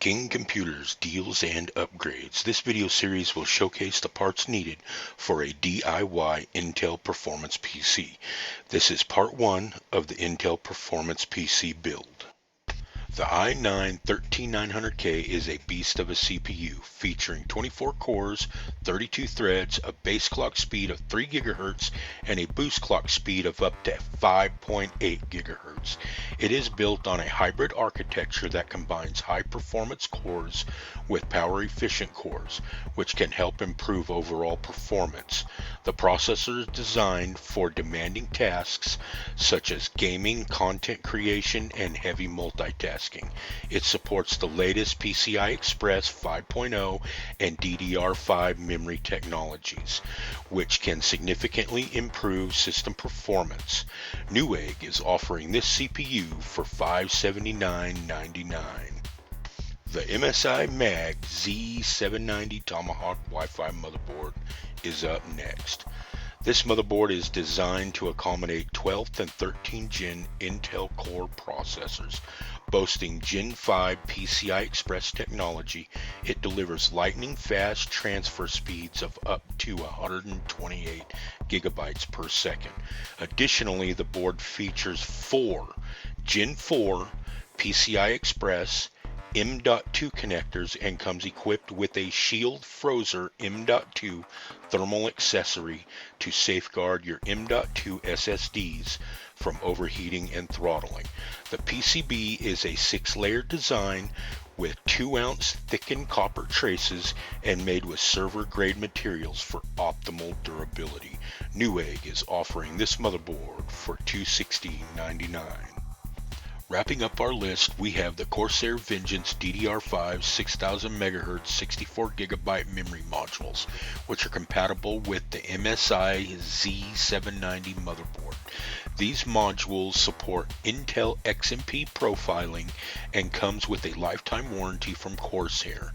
King Computers Deals and Upgrades. This video series will showcase the parts needed for a DIY Intel Performance PC. This is part 1 of the Intel Performance PC build. The i9-13900K is a beast of a CPU featuring 24 cores, 32 threads, a base clock speed of 3 GHz, and a boost clock speed of up to 5.8 GHz. It is built on a hybrid architecture that combines high-performance cores with power-efficient cores, which can help improve overall performance. The processor is designed for demanding tasks such as gaming, content creation, and heavy multitasking. It supports the latest PCI Express 5.0 and DDR5 memory technologies, which can significantly improve system performance. Newegg is offering this CPU for $579.99. The MSI Mag Z790 Tomahawk Wi-Fi motherboard is up next. This motherboard is designed to accommodate 12th and 13th Gen Intel Core processors. Boasting Gen 5 PCI Express technology, it delivers lightning-fast transfer speeds of up to 128 gigabytes per second. Additionally, the board features 4 Gen 4 PCI Express M.2 connectors and comes equipped with a Shield Frozer M.2 thermal accessory to safeguard your M.2 SSDs from overheating and throttling. The PCB is a 6-layer design with 2-ounce thickened copper traces and made with server-grade materials for optimal durability. Newegg is offering this motherboard for $260.99. Wrapping up our list, we have the CORSAIR Vengeance DDR5 6000 MHz 64GB memory modules, which are compatible with the MSI Z790 motherboard. These modules support Intel XMP profiling and comes with a lifetime warranty from CORSAIR,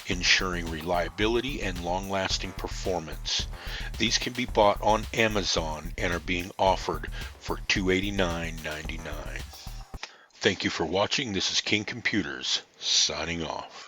ensuring reliability and long-lasting performance. These can be bought on Amazon and are being offered for $289.99. Thank you for watching. This is King Computers, signing off.